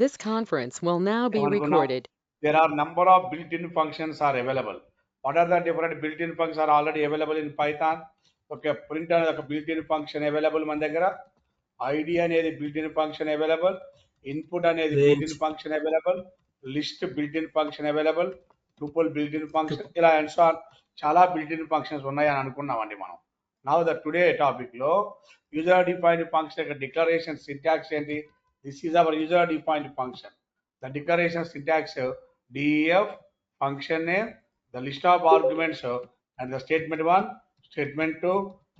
This conference will now be ఏమనుకున్నాం? recorded. There are number of built-in functions are available. What are the different built-in functions are already available in Python? Okay, print అనేది ఒక built-in function available మన దగ్గర. ID అనేది built-in function available. Input అనేది built-in range function available. List built-in function available. Tuple built-in function ఇలా and so on. చాలా built-in functions ఉన్నాయని అనుకున్నామండి మనం. Now the today topic లో user defined function యొక్క declaration syntax ఏంటి? This is our user defined function. The declaration syntax def function name, the list of arguments and the statement 1, statement 2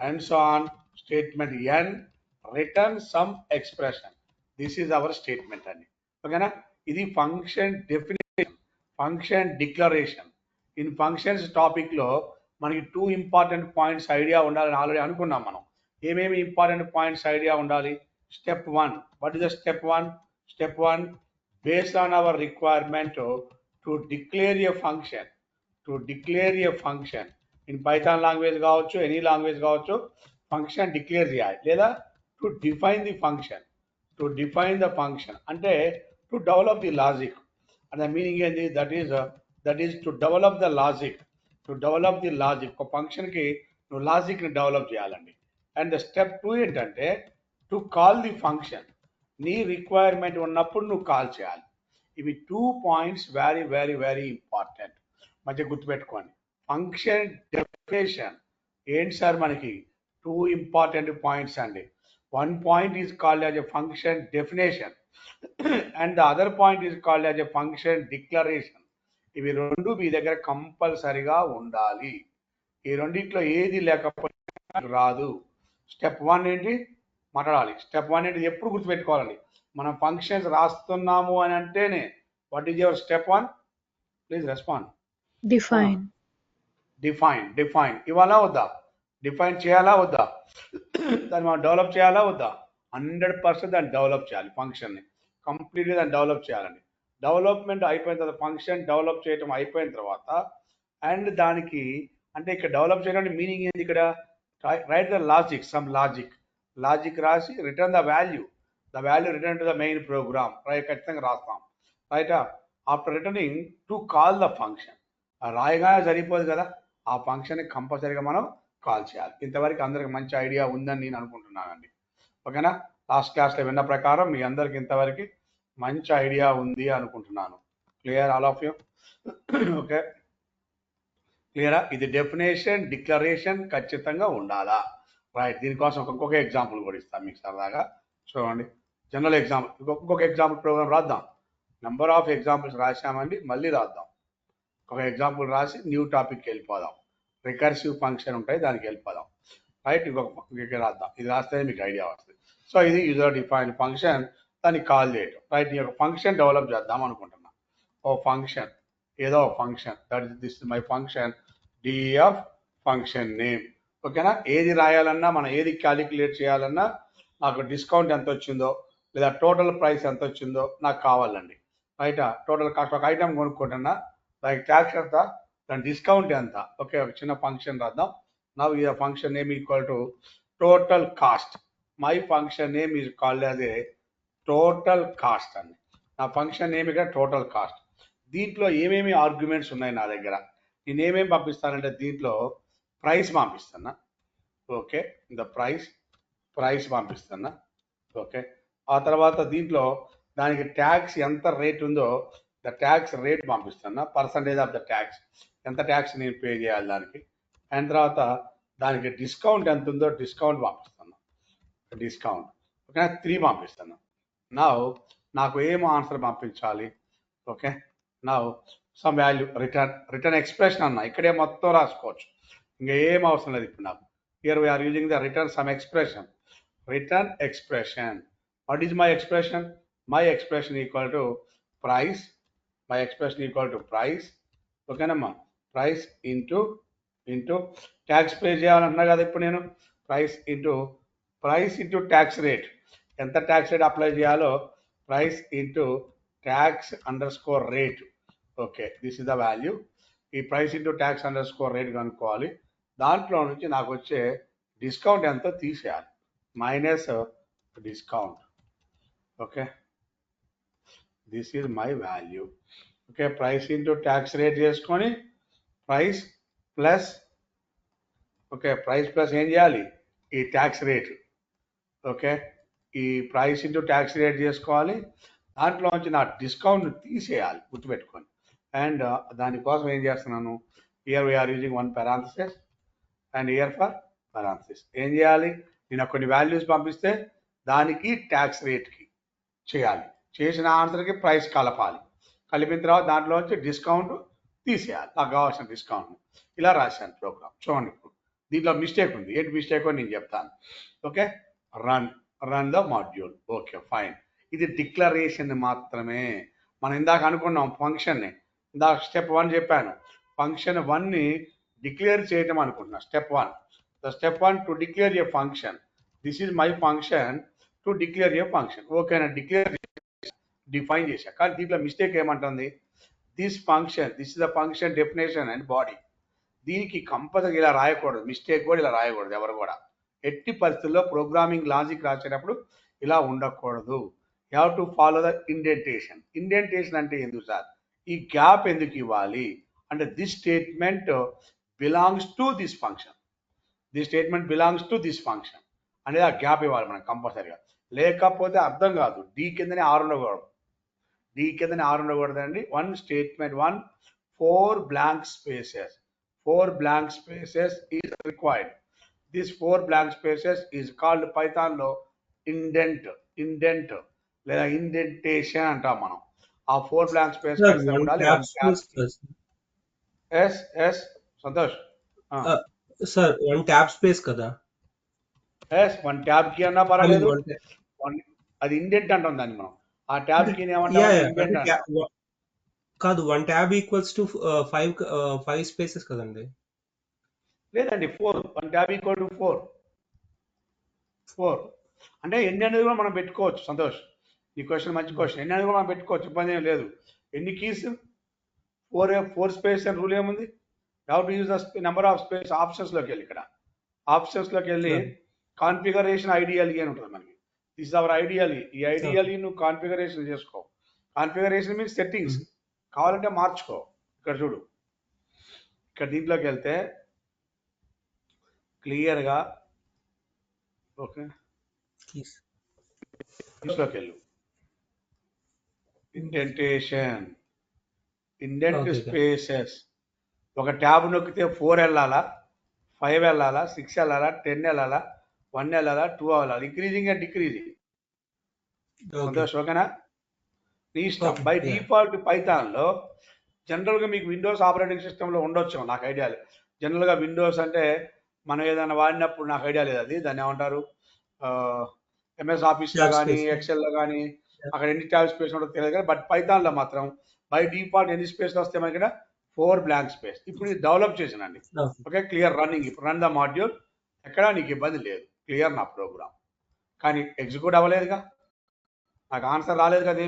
and so on, statement n, return some expression. This is our statement అండి ఓకేనా. ఇది function definition, function declaration. In functions topic లో మనకి 2 important points idea ఉండాలని already అనుకున్నాం మనం. ఏమేమి important points idea ఉండాలి? Step 1. What is the step 1? Step 1, based on our requirement to declare a function, in Python language కావచ్చు, any language కావచ్చు, function declare చేయాలి. లేదా టు డిఫైన్ ది ఫంక్షన్, అంటే to develop the logic. And the meaning ఏంటి? That is to develop the logic. ఒక ఫంక్షన్కి నువ్వు లాజిక్ని డెవలప్ చేయాలండి. అండ్ ద స్టెప్ 2 ఏంటంటే టు కాల్ ది ఫంక్షన్. నీ రిక్వైర్మెంట్ ఉన్నప్పుడు నువ్వు కాల్ చేయాలి. ఇవి 2 points very very very important. మధ్య గుర్తుపెట్టుకోండి. ఫంక్షన్ డెఫినేషన్ ఏంటి సార్? మనకి 2 ఇంపార్టెంట్ పాయింట్స్ అండి. 1 point is called as a function definition and the other point is called as a function declaration. ఇవి రెండు మీ దగ్గర కంపల్సరిగా ఉండాలి. ఈ రెండిట్లో ఏది లేకపోతే రాదు. స్టెప్ 1 ఏంటి? మాట్లాడాలి. స్టెప్ 1 ఏంటి? ఎప్పుడు గుర్తుపెట్టుకోవాలండి. మనం ఫంక్షన్స్ రాస్తున్నాము అని అంటేనే what is your step 1? Please respond. Define ఇవ్వాలా వద్దా? డిఫైన్ చేయాలా వద్దా? దాన్ని మనం డెవలప్ చేయాలా వద్దా? 100% దాన్ని డెవలప్ చేయాలి. ఫంక్షన్ని కంప్లీట్గా దాన్ని డెవలప్ చేయాలండి. డెవలప్మెంట్ అయిపోయిన తర్వాత, ఫంక్షన్ డెవలప్ చేయడం అయిపోయిన తర్వాత, అండ్ దానికి అంటే ఇక్కడ డెవలప్ చేయడానికి మీనింగ్ ఏంది? ఇక్కడ right the logic, some logic రాసి return the value return to the main program. Right, ఖచ్చితంగా రాస్తాం. రైటా? After returning to call the function. రాయగానే సరిపోదు కదా, ఆ ఫంక్షన్ని కంపల్సరీగా మనం కాల్ చేయాలి. ఇంతవరకు అందరికి మంచి ఐడియా ఉందని నేను అనుకుంటున్నానండి. ఓకేనా? లాస్ట్ క్లాస్లో విన్న ప్రకారం మీ అందరికి ఇంతవరకు మంచి ఐడియా ఉంది అనుకుంటున్నాను. Clear all of you? Okay, క్లియరా? ఇది డెఫినేషన్, డిక్లరేషన్ ఖచ్చితంగా ఉండాలా? రైట్. దీనికోసం ఇంకొక ఎగ్జాంపుల్ కూడా ఇస్తాను మీకు సరదాగా. చూడండి, జనరల్ ఎగ్జాంపుల్, ఇంకొక ఎగ్జాంపుల్ ప్రోగ్రామ్ రాద్దాం. నెంబర్ ఆఫ్ ఎగ్జాంపుల్స్ రాసామండి, మళ్ళీ రాద్దాం. ఒక ఎగ్జాంపుల్ రాసి న్యూ టాపిక్కి వెళ్ళిపోదాం. రికర్సివ్ ఫంక్షన్ ఉంటాయి, దానికి వెళ్ళిపోదాం. రైట్, ఇంకొక రాద్దాం. ఇది రాస్తేనే మీకు ఐడియా వస్తుంది. సో ఇది యూజర్ డిఫైన్డ్ ఫంక్షన్, దాన్ని కాల్ చేయటం. రైట్, ఈ యొక్క ఫంక్షన్ డెవలప్ చేద్దాం అనుకుంటున్నా. ఓ ఫంక్షన్, ఏదో function, that is this my function DF function name. ఓకేనా? ఏది రాయాలన్నా, మనం ఏది క్యాలిక్యులేట్ చేయాలన్నా, నాకు డిస్కౌంట్ ఎంత వచ్చిందో లేదా టోటల్ ప్రైస్ ఎంత వచ్చిందో నాకు కావాలండి. రైటా? టోటల్ కాస్ట్, ఒక ఐటమ్ కొనుక్కుంటున్నా, దానికి ట్యాక్స్ ఎంత, దాని డిస్కౌంట్ ఎంత. ఓకే, ఒక చిన్న ఫంక్షన్ రాద్దాం. నవ్ ఈ function name equal to total cost. My function name is called as a total cost అండి. నా ఫంక్షన్ నేమ్ ఇక్కడ టోటల్ కాస్ట్. దీంట్లో ఏమేమి ఆర్గ్యుమెంట్స్ ఉన్నాయి నా దగ్గర? నేను ఏమేమి పంపిస్తానంటే దీంట్లో ప్రైస్ పంపిస్తున్నా. ఓకే, ద ప్రైస్ పంపిస్తున్నా. ఓకే, ఆ తర్వాత దీంట్లో దానికి ట్యాక్స్ ఎంత రేట్ ఉందో ద ట్యాక్స్ రేట్ పంపిస్తున్నా. పర్సంటేజ్ ఆఫ్ ద ట్యాక్స్, ఎంత ట్యాక్స్ నేను పే చేయాలి దానికి. అండ్ తర్వాత దానికి డిస్కౌంట్ ఎంత ఉందో డిస్కౌంట్ పంపిస్తున్నా. డిస్కౌంట్ ఓకే 3 పంపిస్తున్నా. నాకు ఏం ఆన్సర్ పంపించాలి? Okay, sum value return expression అన్న. ఇక్కడే మొత్తం రాసుకోవచ్చు, ఇంకా ఏం అవసరం లేదు ఇప్పుడు నాకు. Here we are using the return sum expression. What is my expression? My expression equal to price. ఓకేనమ్మా? ప్రైస్ ఇంటూ ట్యాక్స్ పే చేయాలన్నా కదా ఇప్పుడు నేను. Price into tax rate. ఎంత ట్యాక్స్ రేట్ అప్లై చేయాలో price into tax underscore rate. Okay, this is the value. ఈ price into tax underscore rate కనుక్కోవాలి. దాంట్లో నుంచి నాకు వచ్చే డిస్కౌంట్ ఎంతో తీసేయాలి, minus discount. Okay, this is my value. Okay, price into tax rate చేసుకొని price plus, okay, price plus ఏం చేయాలి, ఈ ట్యాక్స్ రేట్. ఓకే, ఈ ప్రైస్ ఇంటూ ట్యాక్స్ రేట్ చేసుకోవాలి. దాంట్లోంచి నా డిస్కౌంట్ తీసేయాలి, గుర్తుపెట్టుకోండి. అండ్ దానికోసం ఏం చేస్తున్నాను, here we are using one parenthesis and here for parenthesis. ఏం చేయాలి, నేను కొన్ని వాల్యూస్ పంపిస్తే దానికి ట్యాక్స్ రేట్కి చేయాలి, చేసిన ఆన్సర్కి ప్రైస్ కలపాలి, కలిపిన తర్వాత దాంట్లోంచి డిస్కౌంట్ తీసేయాలి, నాకు కావాల్సిన డిస్కౌంట్. ఇలా రాశాను ప్రోగ్రామ్. చూడండి, ఇప్పుడు దీంట్లో మిస్టేక్ ఉంది. ఏంటి మిస్టేక్ అని నేను చెప్తాను. Okay, run the module. Okay, fine. ఇది డిక్లరేషన్ మాత్రమే. మనం ఇందాక అనుకున్నాం ఫంక్షన్ని, ఇందాక స్టెప్ 1 చెప్పాను. ఫంక్షన్ 1ని డిక్లేర్ చేయటం అనుకుంటున్నా. Step 1, the step 1 to declare a function. This is my function to declare a function. ఓకేనా, డిఫైన్ చేశా. కానీ దీంట్లో మిస్టేక్ ఏమంటుంది, this function, this is the function definition and body. దీనికి కంపల్సరీ ఇలా రాయకూడదు, మిస్టేక్ కూడా ఇలా రాయకూడదు ఎవరు కూడా. ఎట్టి పరిస్థితుల్లో ప్రోగ్రామింగ్ లాజిక్ రాసేటప్పుడు ఇలా ఉండకూడదు. You have to follow the indentation. Indentation అంటే ఎందుకు సార్, ఈ గ్యాప్ ఎందుకు ఇవ్వాలి అంటే, this statement belongs to this function, this statement belongs to this function అనేది ఆ గ్యాప్ ఇవ్వాలి మనం కంపల్సరీగా. లేకపోతే అర్థం కాదు. డి కిందనే ఆరు ఉండకూడదండి. One statement 1, 4 blank spaces. 4 blank spaces is required. This 4 blank spaces is called Python లో indent లేదా ఇండెంటేషన్ అంటాం మనం. ఆ 4 blank space ఉండాలి. Yes Santosh sir, 1 tab space కదా. ఎస్, 1 ట్యాబ్ కీ అన్నా పర్వాలేదు. అది ఇండెంట్ అంటాం దాన్ని మనం. ఆ ట్యాబ్ కీ ఏమంటాం, కాదు, 1 ట్యాబ్ ఈక్వల్స్ టు 5 స్పేసెస్ కదండి. లేదండి, 4. 1 ట్యాబ్ ఈక్వల్ టు 4 అంటే ఎన్ని అనేది కూడా మనం పెట్టుకోవచ్చు. సంతోష్, ఈ క్వశ్చన్ మంచి క్వశ్చన్. ఎన్ని అనేది కూడా మనం పెట్టుకోవచ్చు, ఇబ్బంది ఏం లేదు. ఎన్ని కీస్, 4 స్పేస్ అని రూల్ ఏముంది. How to use the number of space. ఆప్షన్స్లోకి వెళ్ళి, ఇక్కడ ఆప్షన్స్లోకి వెళ్ళి కాన్ఫిగరేషన్ ఐడియల్ అని ఉంటుంది మనకి. This is our ideal. ఈ ఐడియల్ నువ్వు కాన్ఫిగరేషన్ చేసుకో. Configuration means settings. కావాలంటే మార్చుకో. ఇక్కడ చూడు, ఇక్కడ దీంట్లోకి వెళ్తే క్లియర్గా, ఓకే, దీంట్లోకి వెళ్ళు. Indentation, indent spaces. ఒక ట్యాబ్ నొక్కితే 4 వెళ్ళాలా, 5 వెళ్ళాలా, 6 వెళ్ళాలా, 10 వెళ్ళాలా, 1 వెళ్ళాలా, 2 వెళ్ళాలి. Increasing and decreasing. సంతోష్, ఓకేనా, నీ ఇష్టం. బై డిఫాల్ట్ పైథాన్లో జనరల్గా మీకు విండోస్ ఆపరేటింగ్ సిస్టంలో ఉండొచ్చు, నాకు ఐడియా లేదు. జనరల్గా విండోస్ అంటే మనం ఏదైనా వాడినప్పుడు నాకు ఐడియా లేదు అది, దాన్ని ఏమంటారు, ఎంఎస్ ఆఫీస్లో కానీ ఎక్సెల్లో కానీ అక్కడ ఎన్ని ట్యాబ్ స్పేస్ ఉంటుందో తెలియదు కానీ, బట్ పైథాన్లో మాత్రం బై డిఫాల్ట్ ఎన్ని స్పేస్లు వస్తాయి మనకి, 4 blank స్పేస్. ఇప్పుడు ఇది డెవలప్ చేసానండి. Okay, clear running. ఇప్పుడు రన్ ద మాడ్యూల్. ఎక్కడా నీకు ఇబ్బంది లేదు, క్లియర్ నా ప్రోగ్రామ్. కానీ ఎగ్జిక్యూట్ అవ్వలేదుగా, నాకు ఆన్సర్ రాలేదు కదా.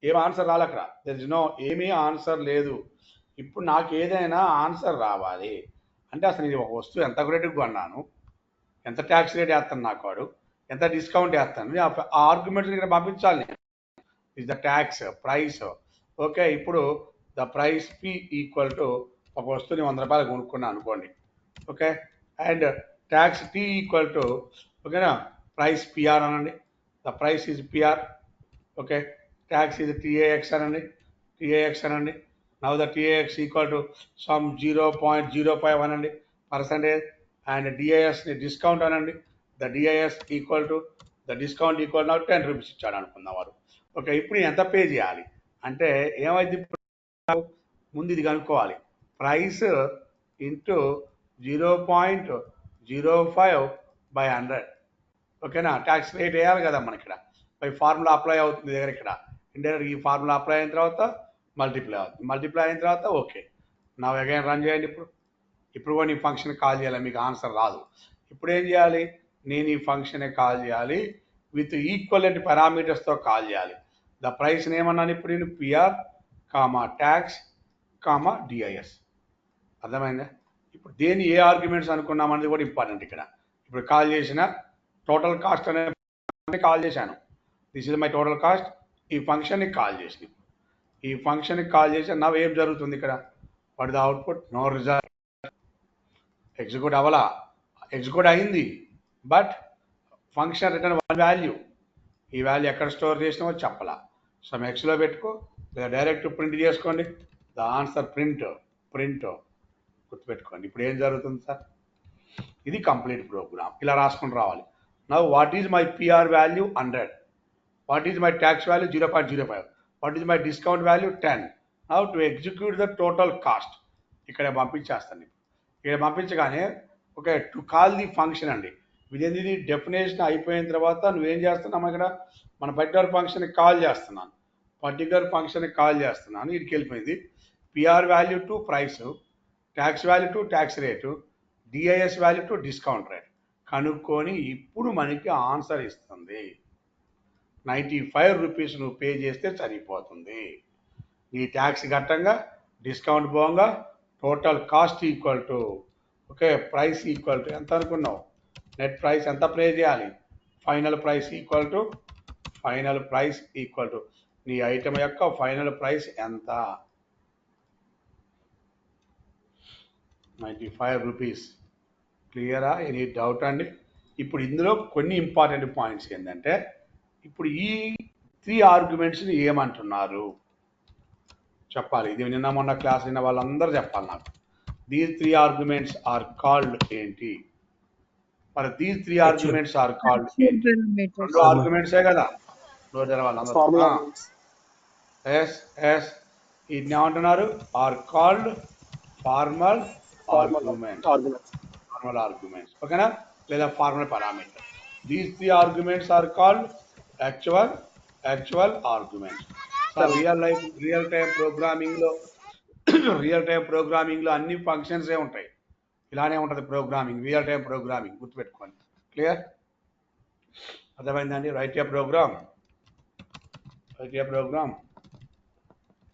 ఏం ఆన్సర్ రాలక్కడ, దర్ ఇస్ నో, ఏమీ ఆన్సర్ లేదు. ఇప్పుడు నాకు ఏదైనా ఆన్సర్ రావాలి అంటే అసలు నేను ఒక వస్తువు ఎంత రేటుకు కొన్నాను, ఎంత ట్యాక్స్ రేట్ వేస్తాను నాకు వాడు, ఎంత డిస్కౌంట్ వేస్తాను, ఆ ఆర్గ్యుమెంట్స్ ఇక్కడ పంపించాలి. Is the tax price. Okay, ఇప్పుడు the price P equal to, ఒక వస్తువుని 100 రూపాయలు కొనుక్కున్నాను అనుకోండి. Okay, and tax T equal to, ఓకేనా, ప్రైస్ పిఆర్ అనండి. The price is PR. Okay, tax ఇది టీఏఎక్స్ అనండి. Now the T A X equal to some 0.05 అనండి పర్సంటేజ్. అండ్ డిఐఎస్ని డిస్కౌంట్ అనండి. The D I S equal to, the discount equal నాకు 10 rupees ఇచ్చాడు అనుకుందాం వారు. ఓకే, ఇప్పుడు ఎంత పే చేయాలి అంటే ఏమైంది, ముందు ఇది కనుక్కోవాలి. Price into 0.05/100. ఓకేనా, ట్యాక్స్ రేట్ వేయాలి కదా మనకి ఇక్కడ. బై ఫార్ములా అప్లై అవుతుంది దగ్గర. ఇక్కడ ఇండైరెక్ట్ ఈ ఫార్ములా అప్లై అయిన తర్వాత మల్టిప్లై అవుతుంది. మల్టిప్లై అయిన తర్వాత ఓకే, నా అగైన్ రన్ చేయండి. ఇప్పుడు కూడా ఈ ఫంక్షన్ కాల్ చేయాలి, మీకు ఆన్సర్ రాదు. ఇప్పుడు ఏం చేయాలి, నేను ఈ ఫంక్షన్ కాల్ చేయాలి విత్ ఈక్వలెంట్ పారామీటర్స్తో కాల్ చేయాలి. ద ప్రైస్ ఏమన్నాను ఇప్పుడు నేను, PR comma tax comma DIIs. అర్థమైందా? ఇప్పుడు దేని ఏ ఆర్గ్యుమెంట్స్ అనుకున్నామనేది కూడా ఇంపార్టెంట్ ఇక్కడ. ఇప్పుడు కాల్ చేసిన టోటల్ కాస్ట్ అనే కాల్ చేశాను. This is my total cost. ఈ ఫంక్షన్కి కాల్ చేసినాం. ఈ ఫంక్షన్కి కాల్ చేసి నవ్ ఏం జరుగుతుంది ఇక్కడ? What the output? No result. Execute అవ్వాలా? ఎగ్జిక్యూట్ అయింది, but function return one value. ఈ వాల్యూ ఎక్కడ స్టోర్ చేసినామో చెప్పాలా. సమ్ ఎక్స్లో పెట్టుకో, లేదా డైరెక్ట్ ప్రింట్ చేసుకోండి. ద ఆన్సర్ ప్రింట్ గుర్తుపెట్టుకోండి. ఇప్పుడు ఏం జరుగుతుంది సార్? ఇది కంప్లీట్ ప్రోగ్రామ్. ఇలా రాసుకొని రావాలి. Now what is my PR value 100, what is my tax value 0.05, what is my discount value 10. Now to execute the total cost ఇక్కడ పంపించేస్తాను. ఇక్కడ పంపించగానే okay to call the function అండి. ఇది డెఫినేషన్ అయిపోయిన తర్వాత నువ్వేం చేస్తున్నావు? ఇక్కడ మన పర్టికులర్ ఫంక్షన్కి కాల్ చేస్తున్నాను. ఇటుకి వెళ్ళిపోయింది. PR value to price, tax value to tax rate, DIIs value to discount rate కనుక్కొని ఇప్పుడు మనకి ఆన్సర్ ఇస్తుంది. 95 రూపీస్ నువ్వు పే చేస్తే సరిపోతుంది. నీ ట్యాక్స్ కట్టంగా, డిస్కౌంట్ పోగా total cost equal to okay price equal to ఎంత అనుకున్నావు? నెట్ ప్రైస్ ఎంత పే చేయాలి? ఫైనల్ ప్రైస్ ఈక్వల్ టు నీ ఐటమ్ యొక్క ఫైనల్ ప్రైస్ ఎంత? 95 రూపీస్. క్లియరా? ఎనీ డౌట్ అండి? ఇప్పుడు ఇందులో కొన్ని ఇంపార్టెంట్ పాయింట్స్ ఏంటంటే, ఇప్పుడు ఈ 3 ఆర్గ్యుమెంట్స్ని ఏమంటున్నారు చెప్పాలి. ఇది నిన్న మొన్న క్లాస్ విన్న వాళ్ళందరూ చెప్పాలి నాకు. దీస్ 3 ఆర్గ్యుమెంట్స్ ఆర్ కాల్డ్ ఏంటి? మరి దీస్ 3 ఆర్గ్యుమెంట్స్ ఆర్ కాల్డ్ ఏంటి? 2 ఆర్గ్యుమెంట్సే కదా. ఎస్ ఇది ఏమంటున్నారు? Are called formal arguments. ఓకేనా? లేదా formal parameter. These 3 arguments are called actual arguments. Sir real time ప్రోగ్రామింగ్లో అన్ని ఫంక్షన్సే ఉంటాయి. ఇలానే ఉంటుంది ప్రోగ్రామింగ్, రియల్ టైం ప్రోగ్రామింగ్ గుర్తుపెట్టుకోండి. క్లియర్? అర్థమైందండి? Write a program,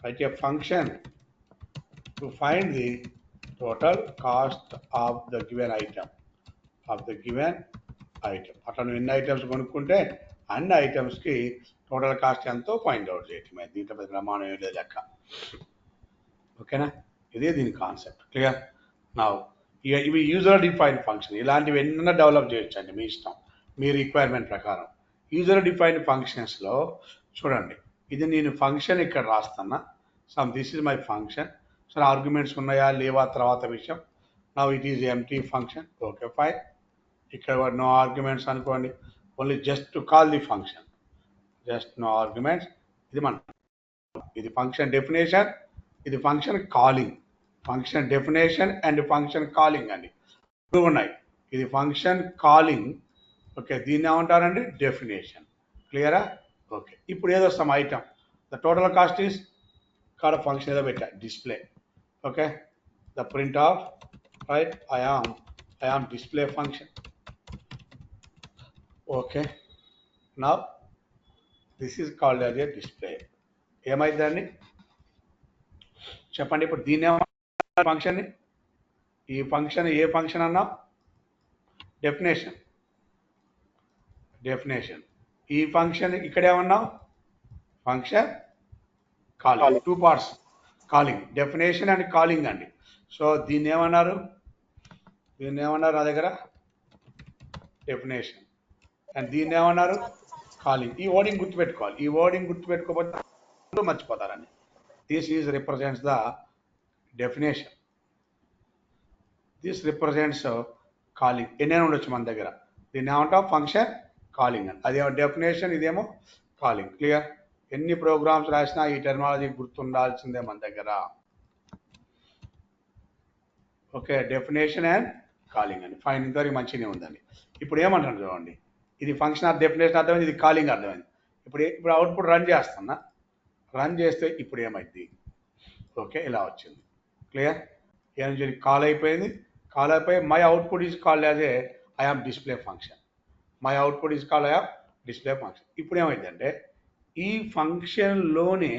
write a function to find the total cost of the given item. అట్లా నువ్వు ఎన్ని ఐటమ్స్ కొనుక్కుంటే అన్ని ఐటమ్స్కి టోటల్ కాస్ట్ ఎంతో ఫైండ్ అవుట్ చేయటమే. దీంట్లో పెద్ద ప్రమాణం ఏం లేదు లెక్క. ఓకేనా? ఇదే దీని కాన్సెప్ట్. క్లియర్? నా ఇవి యూజర్ డిఫైన్డ్ ఫంక్షన్. ఇలాంటివి ఎన్నైనా డెవలప్ చేయొచ్చు అండి, మీ ఇష్టం, మీ రిక్వైర్మెంట్ ప్రకారం. యూజర్ డిఫైన్డ్ ఫంక్షన్స్లో చూడండి, ఇది నేను ఫంక్షన్ ఇక్కడ రాస్తున్నా. This is my function. సరే ఆర్గ్యుమెంట్స్ ఉన్నాయా లేవా తర్వాత విషయం. Now it is empty function. Okay fine. ఇక్కడ నో ఆర్గ్యుమెంట్స్ అనుకోండి, only just to call the function, just no arguments. ఇది ఫంక్షన్ డెఫినేషన్, ఇది function calling. Function definition and function calling అండి ఇప్పుడు ఉన్నాయి. ఇది ఫంక్షన్ కాలింగ్. ఓకే, దీన్ని ఏమంటారండి? డెఫినేషన్. క్లియరా? ఓకే, ఇప్పుడు ఏదో some item the total cost is కాడ ఫంక్షన్ ఏదో పెట్టా display. Okay, the print of right I am display function. Okay, now this is called as a display. ఏమైందండి చెప్పండి. ఇప్పుడు దీన్ని ఫంక్షన్ని, ఈ ఫంక్షన్ ఏ ఫంక్షన్ అన్నా? డెఫినేషన్. ఈ ఫంక్షన్ ఇక్కడ ఏమన్నావు? Function calling. 2 parts, calling, definition and calling అండి. సో దీన్ని ఏమన్నారు నా దగ్గర? డెఫినేషన్. అండ్ దీన్ని ఏమన్నారు? కాలింగ్. ఈ వర్డింగ్ గుర్తుపెట్టుకోవాలి. ఈ వర్డింగ్ గుర్తుపెట్టుకోకపోతే మర్చిపోతారండి. This is represents the definition, this represents calling. ఎన్నైనా ఉండొచ్చు మన దగ్గర. దీన్ని ఏమంటాం? ఫంక్షన్ కాలింగ్ అని. అదేమో డెఫినేషన్, ఇదేమో కాలింగ్. క్లియర్? ఎన్ని ప్రోగ్రామ్స్ రాసినా ఈ టెర్మినాలజీ గుర్తుండాల్సిందే మన దగ్గర. ఓకే, డెఫినేషన్ అండ్ కాలింగ్ అండి. ఫైన్, ఇంతవరకు మంచిగానే ఉందండి. ఇప్పుడు ఏమంటాను చూడండి, ఇది ఫంక్షన్ ఆఫ్ డెఫినేషన్ అర్థమైంది, ఇది కాలింగ్ అర్థమైంది. ఇప్పుడు అవుట్పుట్ రన్ చేస్తున్నా. రన్ చేస్తే ఇప్పుడు ఏమైంది? ఓకే, ఇలా వచ్చింది. క్లియర్? ఏం కాల్ అయిపోయింది. కాల్ అయిపోయి my output is called as a I am display function. ఇప్పుడు ఏమైందంటే ఈ ఫంక్షన్లోనే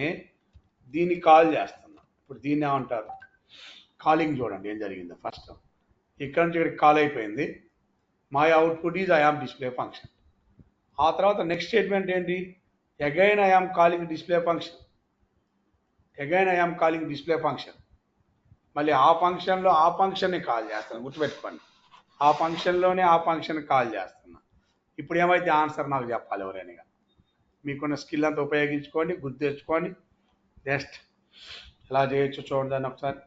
దీన్ని కాల్ చేస్తున్నా. ఇప్పుడు దీన్ని ఏమంటారు? కాలింగ్. చూడండి ఏం జరిగిందో. ఫస్ట్ ఇక్కడ నుంచి ఇక్కడికి కాల్ అయిపోయింది. My output is I am display function. ఆ తర్వాత నెక్స్ట్ స్టేట్మెంట్ ఏంటి? Again I am calling display function. Again I am calling display function. మళ్ళీ ఆ ఫంక్షన్లో ఆ ఫంక్షన్ని కాల్ చేస్తాను, గుర్తుపెట్టుకోండి. ఆ ఫంక్షన్లోనే ఆ ఫంక్షన్ కాల్ చేస్తున్నా. ఇప్పుడు ఏమైతే ఆన్సర్ నాకు చెప్పాలి ఎవరైనా. మీకున్న స్కిల్ అంతా ఉపయోగించుకోండి, గుర్తు తెచ్చుకోండి. నెక్స్ట్ ఎలా చేయొచ్చు చూడండి ఒకసారి.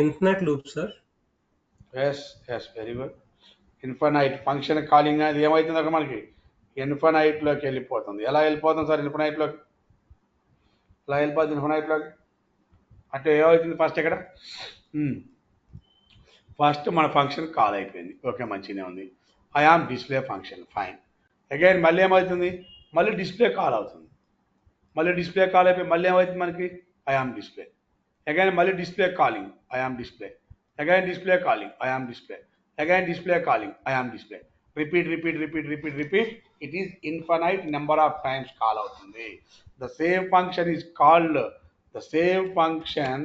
Infinite loop sir. Yes yes, very good. Infinite function calling అనేది ఏమవుతుంది అక్కడ మనకి ఇన్ఫినైట్లోకి వెళ్ళిపోతుంది. ఎలా వెళ్ళిపోతుంది సార్ ఇన్ఫినైట్లోకి? ఎలా వెళ్ళిపోతుంది ఇన్ఫినైట్లోకి అంటే ఏమవుతుంది ఫస్ట్ ఇక్కడ? ఫస్ట్ మన ఫంక్షన్ కాల్ అయిపోయింది, ఓకే, మంచిగానే ఉంది. I am display function, fine. Again మళ్ళీ ఏమవుతుంది? మళ్ళీ డిస్ప్లే కాల్ అవుతుంది. మళ్ళీ డిస్ప్లే కాల్ అయిపోయి మళ్ళీ ఏమవుతుంది మనకి? I am display. అగైన్ మళ్ళీ display calling, I am display. Again display calling, I am display. Again display calling, I am display. Repeat repeat repeat repeat repeat. It is infinite number of times call అవుతుంది. The same function is called, the same function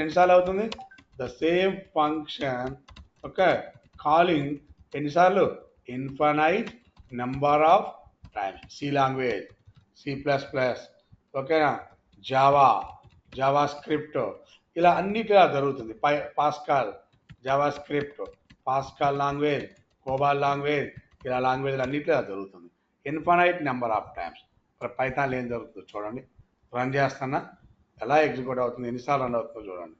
ఎన్నిసార్లు అవుతుంది? The same function, okay, calling ఎన్నిసార్లు? Infinite number of times. C language, C++, ఓకేనా, JavaScript, ఇలా అన్నిటిలా జరుగుతుంది. Pascal, Java script, Pascal language, COBOL language, ఇలా లాంగ్వేజ్లు అన్నిటిలా జరుగుతుంది. Infinite number of times. పైథాన్లో ఏం జరుగుతుందో చూడండి. రన్ చేస్తున్నా, ఎలా ఎగ్జిక్యూట్ అవుతుంది, ఎన్నిసార్లు రన్ అవుతుందో చూడండి.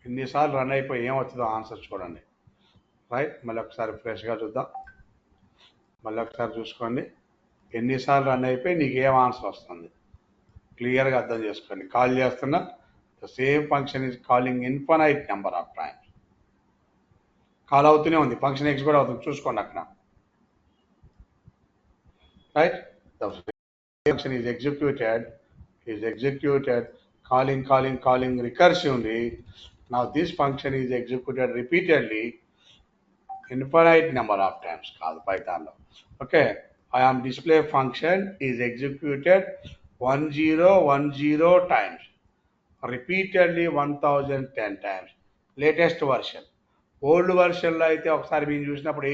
ఎన్నిసార్లు రన్ అయిపోయి ఏమవుతుందో ఆన్సర్ చూడండి. రైట్, మళ్ళీ ఒకసారి ఫ్రెష్గా చూద్దాం. మళ్ళీ ఒకసారి చూసుకోండి, ఎన్నిసార్లు రన్ అయిపోయి నీకు ఏం ఆన్సర్ వస్తుంది క్లియర్గా అర్థం చేసుకోండి. కాల్ చేస్తున్నా, the same function is calling infinite number of times. Call అవుతూనే ఉంది, ఫంక్షన్ ఎగ్జిక్యూట్ అవుతుంది, చూసుకోండి అక్కడ. Right, the function is executed calling recursively. Now this function is executed repeatedly infinite number of times కాదు పైథాన్లో. Okay, I am display function is executed 1010 times, repeatedly 1010 times. Latest version. Old వర్షన్లో అయితే ఒకసారి మేము చూసినప్పుడు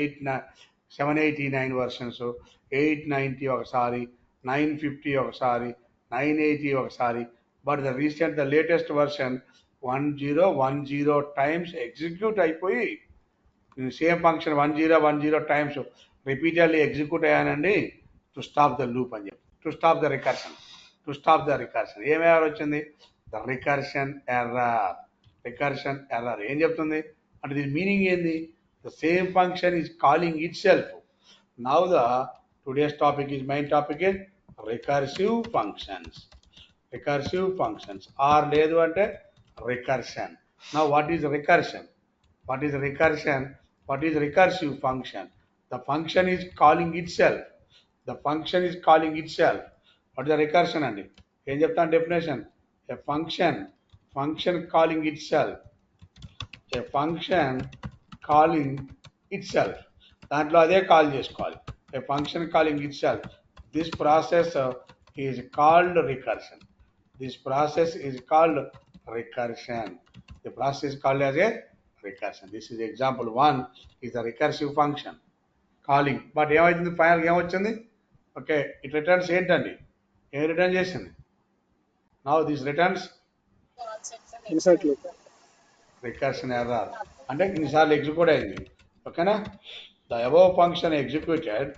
789 వర్షన్స్, 890 ఒకసారి, 950 ఒకసారి, 980 ఒకసారి. But the latest version 1010 times execute అయిపోయి same function 1010 times repeatedly execute అయ్యానండి టు స్టాప్ ద లూప్ అని చెప్పి, టు స్టాప్ ద రికర్షన్. ఏం ఎర్రర్ వచ్చింది? The recursion error. ఏం చెప్తుంది అంటే దీని మీనింగ్ ఏంది? The same function is calling itself. Now the today's main topic is recursive functions. Or లేదు అంటే recursion. Now what is recursion? What is recursive function? The function is calling itself. What is the recursion అండి? ఏం చెప్తాను definition? A function calling itself. దాంట్లో అదే call చేసుకోవాలి. A function calling itself. This process is called recursion. The process is called as a recursion. This is example 1 is the recursive function calling. But ఏమైతుంది ఫైనల్గా ఏమొచ్చింది? Okay, it returns ఏంటండి? ఏం return చేసింది? Now this returns recursion error. అంటే ఇన్నిసార్లు execute అయింది. ఓకేనా? The above function executed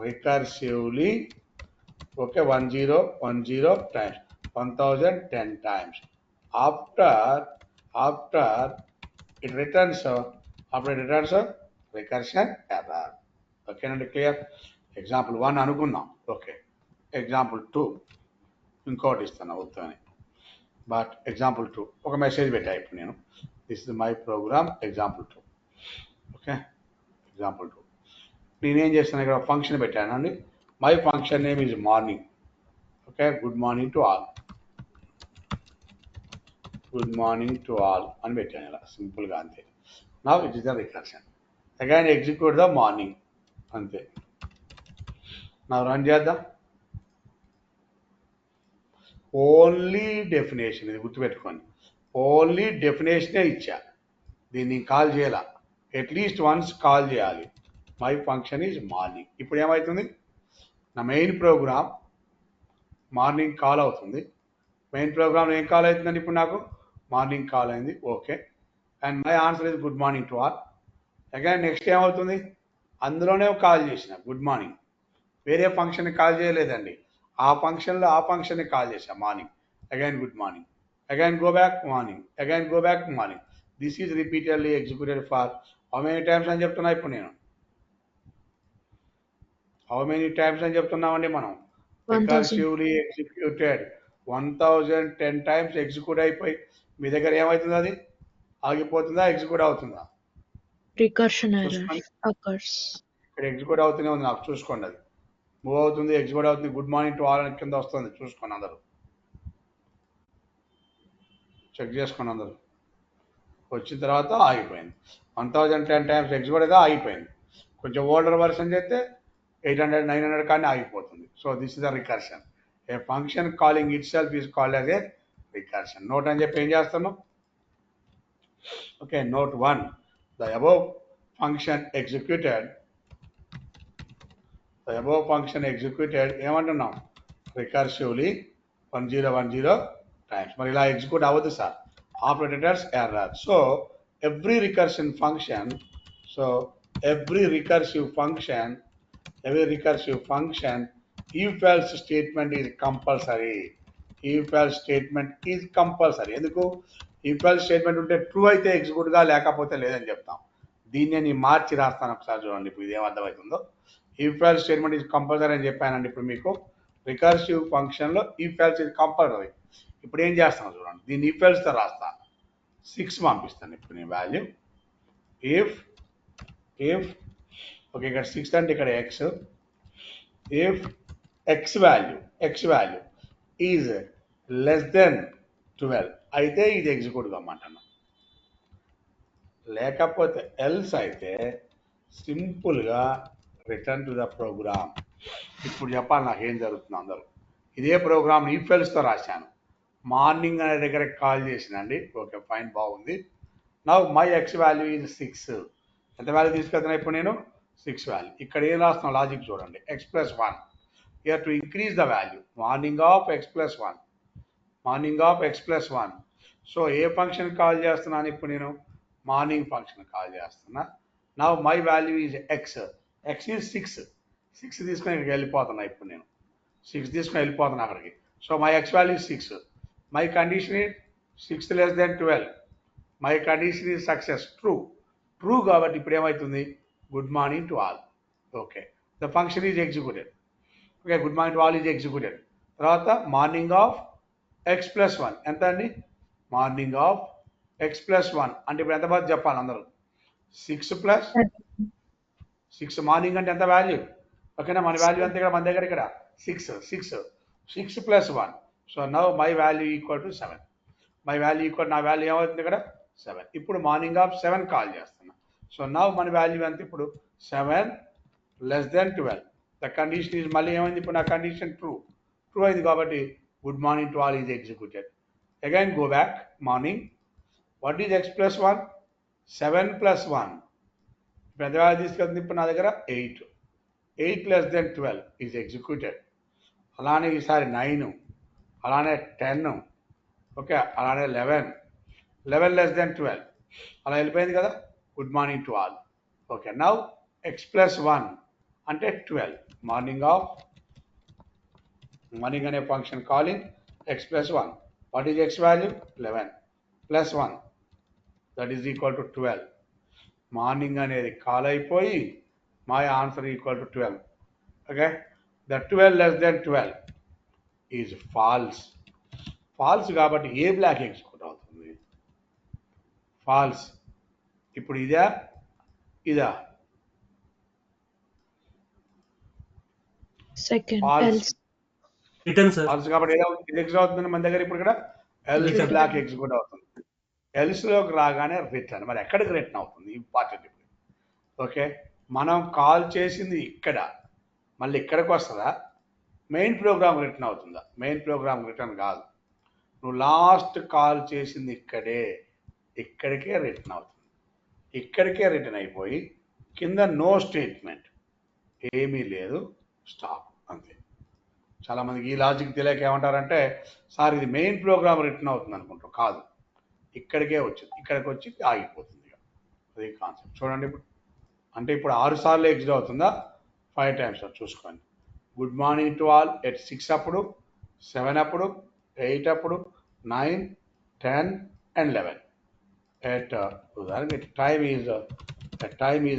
recursively, okay, 1010 times, 1010 times. After it returns recursion error. Okay, and clear? Example 1 అనుకుందాం. ఓకే, ఎగ్జాంపుల్ 2 ఇంకోటి ఇస్తాను వద్దని. బట్ ఎగ్జాంపుల్ 2 ఒక మెసేజ్ పెట్టా ఇప్పుడు నేను. This is my program example 2. Okay, example 2 నేనేం చేస్తాను ఇక్కడ ఫంక్షన్ పెట్టానండి. My function name is morning. Okay, good morning to all అని పెట్టాను ఇలా సింపుల్గా, అంతే. Now it is the recursion. Again execute the morning, అంతే. నా రన్ చేద్దాం. ఓన్లీ డెఫినేషన్, ఇది గుర్తుపెట్టుకోండి. ఓన్లీ డెఫినేషనే ఇచ్చా, దీన్ని కాల్ చేయాల, అట్లీస్ట్ వన్స్ కాల్ చేయాలి. My function is morning. ఇప్పుడు ఏమవుతుంది, నా మెయిన్ ప్రోగ్రామ్ మార్నింగ్ కాల్ అవుతుంది. మెయిన్ ప్రోగ్రామ్ ఏం కాల్ అవుతుందండి ఇప్పుడు నాకు, మార్నింగ్ కాల్ అయింది. Okay, and my answer is good morning to all. Again next ఏమవుతుంది, అందులోనే కాల్ చేసిన గుడ్ మార్నింగ్, వేరే ఫంక్షన్ని కాల్ చేయలేదండి, ఆ ఫంక్షన్ని కాల్ చేశా morning. Again good morning, again go back morning, again go back morning. This is repeatedly executed for how many times అని చెప్తున్నా ఇప్పుడు నేను, హౌ మెనీ టైమ్స్ అని చెప్తున్నామండి మనం, 1000. రికర్సివ్లీ ఎగ్జిక్యూటెడ్ 1010 టైమ్స్ ఎగ్జిక్యూట్ అయిపోయి మీ దగ్గర ఏమవుతుంది, అది ఆగిపోతుందా, ఎగ్జిక్యూట్ అవుతుందా? Recursion error చూసుకోండి, occurs. ఇక్కడ ఎగ్జిక్యూట్ అవుతూనే ఉంది, నాకు చూసుకోండి, అది మూవ్ అవుతుంది, ఎగ్జిక్యూట్ అవుతుంది. గుడ్ మార్నింగ్ టు ఆల్ అని కింద వస్తుంది, చూసుకోండి అందరూ, చెక్ చేసుకోండి అందరూ. వచ్చిన తర్వాత ఆగిపోయింది. 1010 టైమ్స్ ఎగ్జిక్యూట్ అయితే ఆగిపోయింది. కొంచెం ఓల్డర్ వర్షన్ చేస్తే 800 900 కానీ ఆగిపోతుంది. So this is the recursion. A function calling itself is called as a recursion. Note అని చెప్పి ఏం చేస్తున్నాం, okay, note 1, the above function executed, the above function executed ఏమంటున్నాం, రికర్సివ్లీ 1010 టైమ్స్. మరి ఇలా ఎగ్జిక్యూట్ అవ్వదు sir, operators error. So every recursive function, so every recursive function if else statement is compulsory. if else statement is compulsory. ఎందుకు if else statement ఉంటే true అయితే execute గా, లేకపోతే లేదని చెప్తాం. దీన్ని నేను మార్చి రాస్తాను ఒకసారి చూడండి, ఇప్పుడు ఇదేం అర్థమవుతుందో. if else statement is compulsory అని చెప్పానండి. ఇప్పుడు మీకు రికర్సివ్ ఫంక్షన్ లో if else is కంపల్సరీ. ఇప్పుడు ఏం చేస్తాను చూడండి, దీన్ని if else తో రాస్తాను. 6 పంపిస్తాను ఇప్పుడు నేను వాల్యూ, ఇఫ్ ఓకే, ఇక్కడ 6 అంటే ఇక్కడ X, if X value is less than 12 అయితే ఇది ఎగ్జిక్యూట్ కమ్మంటున్నా, లేకపోతే ఎల్స్ అయితే సింపుల్గా రిటర్న్ టు ద ప్రోగ్రామ్. ఇప్పుడు చెప్పాలి నాకు ఏం జరుగుతుంది అందరూ. ఇదే ప్రోగ్రామ్ ఇఫ్ ఎల్స్తో రాశాను, మార్నింగ్ అనే దగ్గర కాల్ చేసినండి. ఓకే ఫైన్, బాగుంది. Now my ex value is 6. ఎంత వాల్యూ తీసుకెళ్తున్నా ఇప్పుడు నేను, 6 వాల్యూ. ఇక్కడ ఏం రాస్తున్నాం లాజిక్ చూడండి, x + 1. Here to increase the value, morning of x + 1, morning of x + 1. So A function call చేస్తున్నాను ఇప్పుడు నేను, మార్నింగ్ ఫంక్షన్ కాల్ చేస్తున్నా. Now my value is X is 6 తీసుకొని ఇక్కడికి వెళ్ళిపోతున్నా. ఇప్పుడు నేను 6 తీసుకొని వెళ్ళిపోతున్నా అక్కడికి. So my ex value 6, my condition is 6 less than 12. My condition is success, true కాబట్టి ఇప్పుడు ఏమవుతుంది, good morning to all. Okay, the function is executed. Okay, good morning to all is executed. తర్వాత మార్నింగ్ ఆఫ్ x + 1 ఎంత అండి, morning of x + 1 అంటే ఇప్పుడు ఎంత బాగా చెప్పాలి అందరూ, 6 + 6 మార్నింగ్ అంటే ఎంత వాల్యూ, ఓకేనా, మన వాల్యూ ఎంత ఇక్కడ, మన దగ్గర ఇక్కడ 6 + 1. So now my value equal to 7. My value equal, నా వాల్యూ ఏమవుతుంది ఇక్కడ 7. ఇప్పుడు మార్నింగ్ ఆఫ్ 7 కాల్ చేస్తున్నా. సో నవ్ మన వాల్యూ ఎంత ఇప్పుడు, 7 less than 12. The condition is, మళ్ళీ ఏమైంది ఇప్పుడు నా కండిషన్ ట్రూ అయింది కాబట్టి good morning to all is executed. Again go back, morning, what is x + 1, 7 + 1. ఇప్పుడు ఎంత వాల్యూ తీసుకెళ్తుంది ఇప్పుడు నా దగ్గర 8 less than 12 ఈజ్ ఎగ్జిక్యూటెడ్. అలానే ఈసారి 9, అలానే 10, ఓకే, అలానే 11 less than 12 అలా వెళ్ళిపోయింది కదా, good morning to all. Okay, now x + 1 అంటే 12, మార్నింగ్ అనే function calling x + 1. What is x value, 11 + 1 that is equal to 12. Morning అనేది కాల్ అయిపోయి my answer equal to 12. Okay, the 12 less than 12 is false కాబట్టి ఏ block execute అవుతుంది, false. ఇప్పుడు ఇదా Second, false, else. Return sir, false కాబట్టి ఏదో ఇది ఎగ్జిక్యూట్ అవుతుంది మన దగ్గర. ఇప్పుడు ఇక్కడ ఎల్స్ Return. బ్లాక్ ఎగ్జిక్యూట్ అవుతుంది. ఎల్స్లోకి రాగానే రిటర్న్, మరి ఎక్కడికి రిటర్న్ అవుతుంది, ఇంపార్టెంట్. ఇప్పుడు ఓకే, మనం కాల్ చేసింది ఇక్కడ, మళ్ళీ ఇక్కడికి వస్తుందా, మెయిన్ ప్రోగ్రామ్ రిటర్న్ అవుతుందా, మెయిన్ ప్రోగ్రామ్ రిటర్న్ కాదు. నువ్వు లాస్ట్ కాల్ చేసింది ఇక్కడికే రిటర్న్ అవుతుంది. ఇక్కడికే రిటర్న్ అయిపోయి కింద నో స్టేట్మెంట్ ఏమీ లేదు, స్టాప్, అంతే. చాలామందికి ఈ లాజిక్ తెలియక ఏమంటారంటే, సార్ ఇది మెయిన్ ప్రోగ్రామ్ రిటర్న్ అవుతుంది అనుకుంటారు. కాదు, ఇక్కడికే వచ్చింది, ఇక్కడికి వచ్చి ఆగిపోతుంది. అది కాన్సెప్ట్. చూడండి ఇప్పుడు, అంటే ఇప్పుడు 6 సార్లు ఎగ్జిట్ అవుతుందా, 5 టైమ్స్ చూసుకోండి. Good morning to all at 6 అప్పుడు, 7 అప్పుడు, 8 అప్పుడు, 9, 10 and 11. ఎట్ ఉదాహరణకి టైమ్ ఈజ్